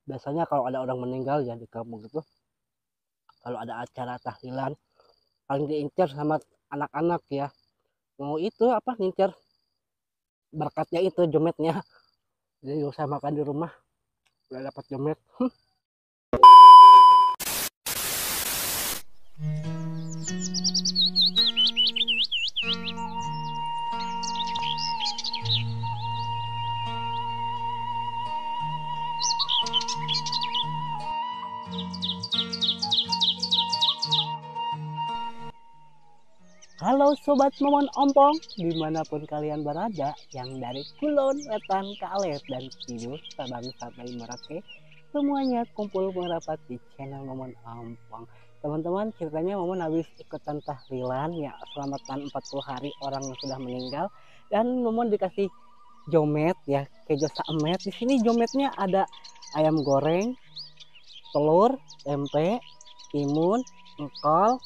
Biasanya kalau ada orang meninggal ya di kampung itu, kalau ada acara tahlilan paling diincar sama anak-anak ya, mau itu apa, ngincar berkatnya itu jometnya. Jadi usah makan di rumah udah dapat jomet. Halo Sobat Momon Ompong, dimanapun kalian berada, yang dari Kulon, Wetan, Kalet, dan Kidul, Sabang sampai Merauke, semuanya kumpul merapat di channel Momon Ompong. Teman-teman, ceritanya Momon habis ikutan tahlilan ya, selamatan 40 hari orang yang sudah meninggal, dan Momon dikasih jomet ya, kejo samet. Di sini jometnya ada ayam goreng, telur, tempe, timun, engkol.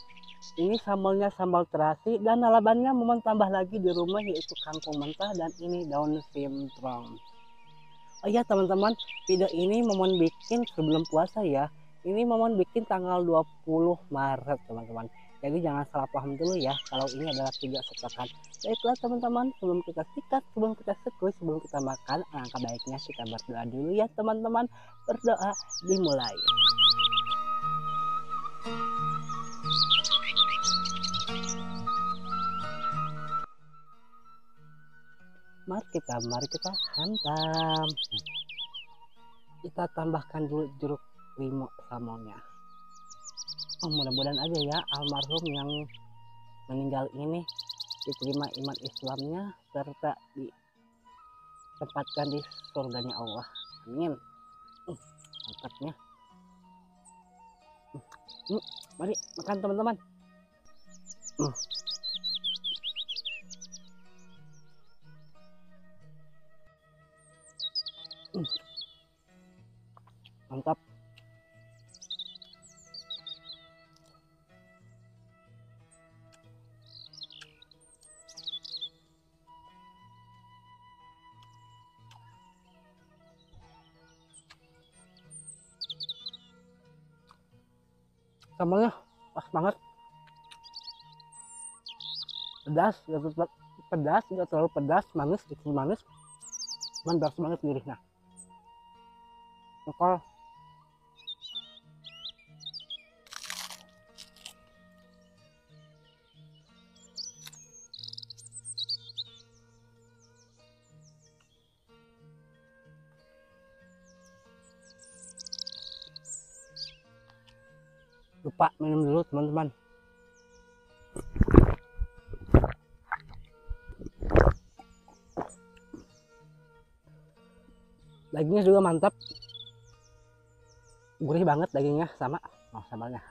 Ini sambalnya sambal terasi, dan lalabannya Momon tambah lagi di rumah yaitu kangkung mentah, dan ini daun simprom. Oh iya teman-teman, video ini Momon bikin sebelum puasa ya. Ini Momon bikin tanggal 20 Maret teman-teman. Jadi jangan salah paham dulu ya kalau ini adalah video setekan. Baiklah teman-teman, sebelum kita sikat, sebelum kita sekui, sebelum kita makan, alangkah baiknya kita berdoa dulu ya teman-teman. Berdoa dimulai. Mari kita hantam. Kita tambahkan dulu jeruk limau samonnya. Mudah-mudahan aja ya almarhum yang meninggal ini diterima iman Islamnya serta ditempatkan di surganya Allah. Amin. Mantapnya. Mari makan teman-teman. Mantap. Sambalnya pas banget. Pedas, nggak terlalu pedas, manis, dikit manis. Mantap banget gurihnya. Engkol. Lupa minum dulu teman-teman. Dagingnya juga mantap, gurih banget dagingnya sama sambalnya.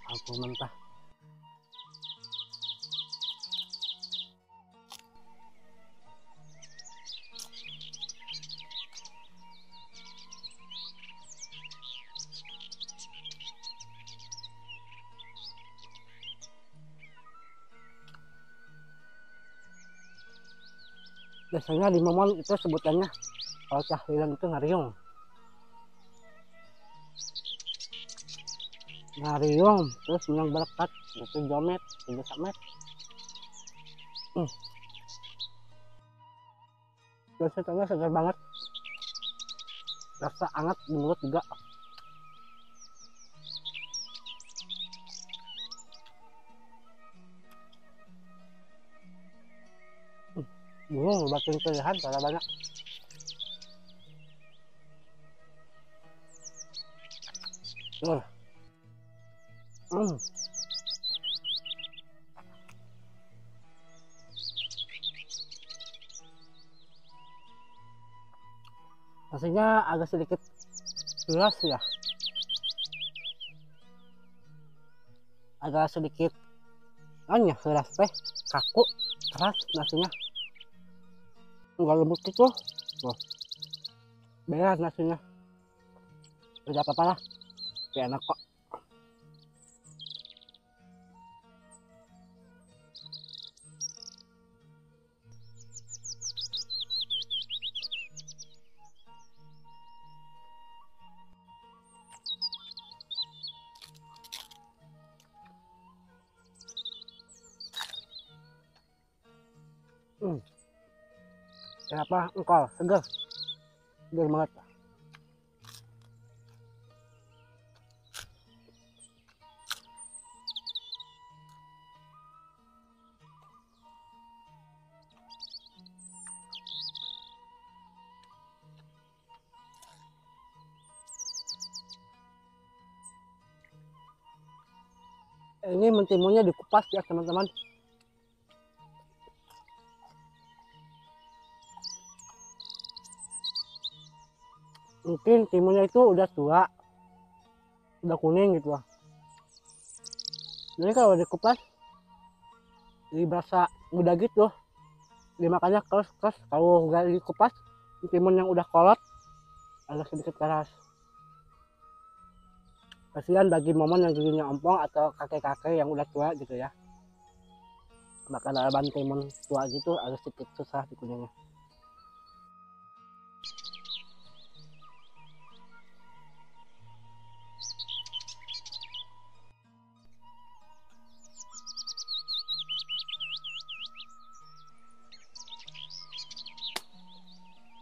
Aku mentah. Biasanya di Momon itu sebutannya kalau tahlilan itu ngariung. Ngariung terus menang berkat itu jomet, itu samet. Terus tengah segar banget, rasa hangat di mulut juga. Batin pilihan cara banyak. Rasanya agak sedikit keras ya, agak sedikit keras teh, kaku, keras nasinya, nggak lembut gitu. Tuh, beres nasinya. Tidak apa-apa lah, enak kok. Kenapa engkol seger, seger banget. Ini mentimunnya dikupas ya teman-teman. Mungkin timunnya itu udah tua, udah kuning gitu lah. Jadi kalau dikupas jadi berasa muda gitu, dimakannya keras. Kalau nggak dikupas, timun yang udah kolot agak sedikit keras. Kasihan bagi momen yang giginya ompong atau kakek-kakek yang udah tua gitu ya, makan alaban timun tua gitu agak sedikit susah dikunyahnya.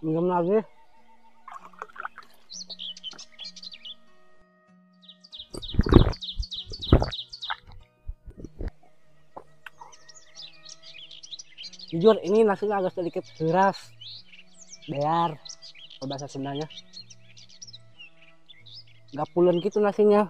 Minum lagi. Jujur ini nasinya agak sedikit keras, bear kalau bahasa Sundanya, nggak pulen gitu nasinya.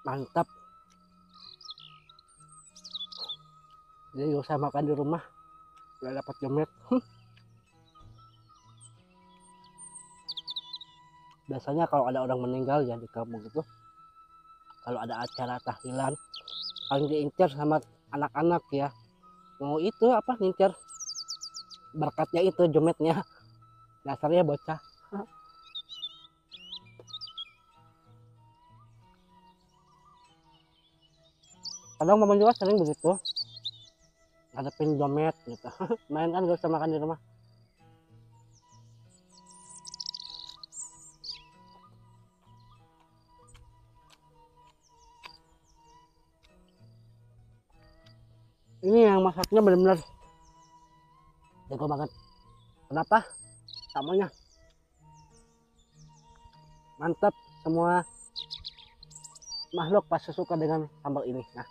Mantap. Jadi gak usah makan di rumah, udah dapat jomet. Biasanya kalau ada orang meninggal ya di kampung itu, kalau ada acara tahlilan paling diincar sama anak-anak ya, mau itu apa, ngincar berkatnya itu jometnya. Dasarnya bocah. Kadang momen juga sering begitu, ngadepin jomet gitu. Main kan gak usah makan di rumah. Ini yang masaknya benar-benar jago banget. Kenapa? Sambalnya mantap, semua makhluk pasti suka dengan sambal ini. Nah,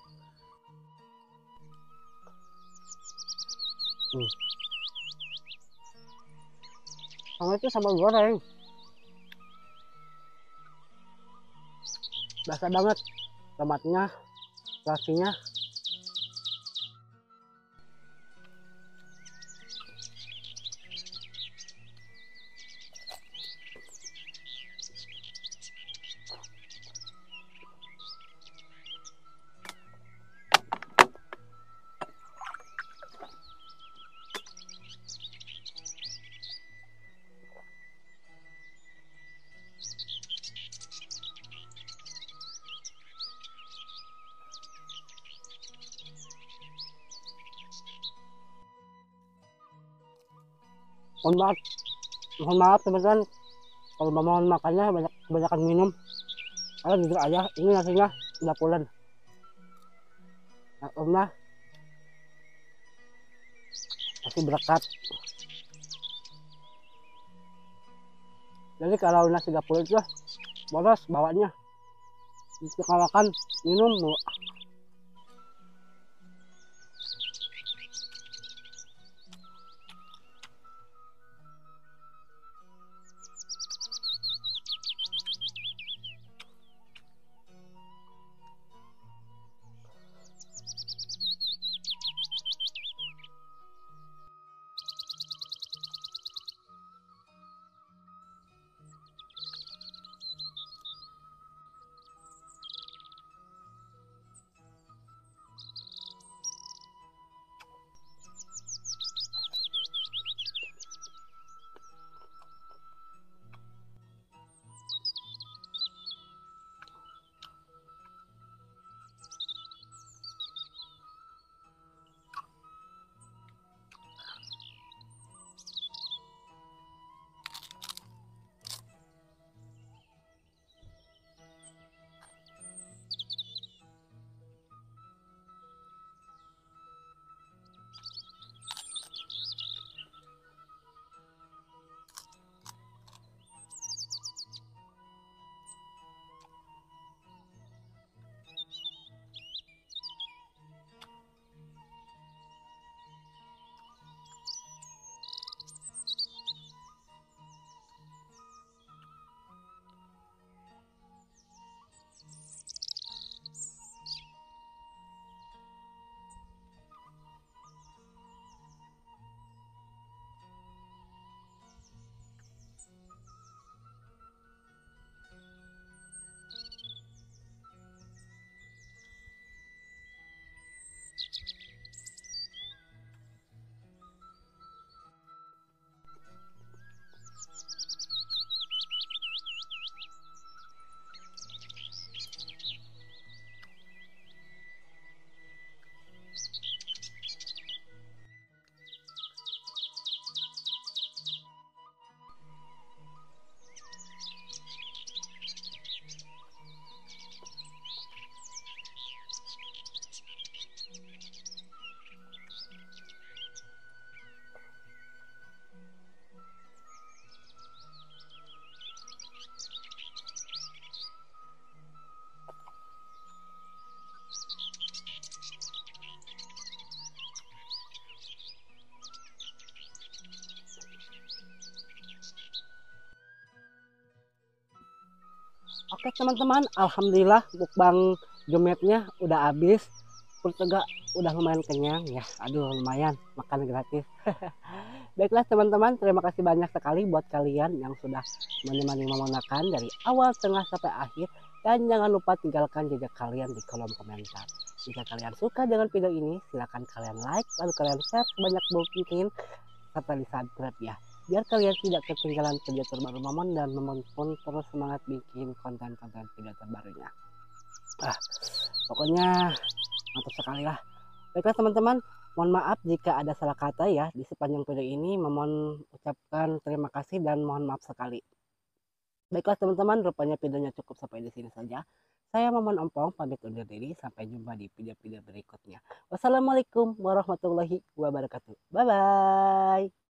sambal itu sambal goreng, berasa banget tomatnya, terasinya, Mohon maaf, mohon maaf teman-teman kalau mohon makannya banyak kebanyakan minum. Karena jujur aja ini nasinya udah pulen. Nah, masih berkat. Jadi kalau nasi gak pulen tuh boros bawanya. Kalau makan minum mulu. Oke teman-teman, alhamdulillah mukbang Jumetnya udah habis. Perut juga udah lumayan kenyang ya. Aduh lumayan makan gratis. Baiklah teman-teman, terima kasih banyak sekali buat kalian yang sudah menemani menggunakan dari awal tengah sampai akhir. Dan jangan lupa tinggalkan jejak kalian di kolom komentar. Jika kalian suka dengan video ini, silahkan kalian like, lalu kalian share sebanyak mungkin serta di subscribe ya. Biar kalian tidak ketinggalan video terbaru Momon dan Momon pun terus semangat bikin konten-konten video terbarunya. Pokoknya mantap sekali lah. Baiklah teman-teman, mohon maaf jika ada salah kata ya di sepanjang video ini. Mohon ucapkan terima kasih dan mohon maaf sekali. Baiklah teman-teman, rupanya videonya cukup sampai di sini saja. Saya Momon Ompong pamit undur diri. Sampai jumpa di video-video berikutnya. Wassalamualaikum warahmatullahi wabarakatuh. Bye bye.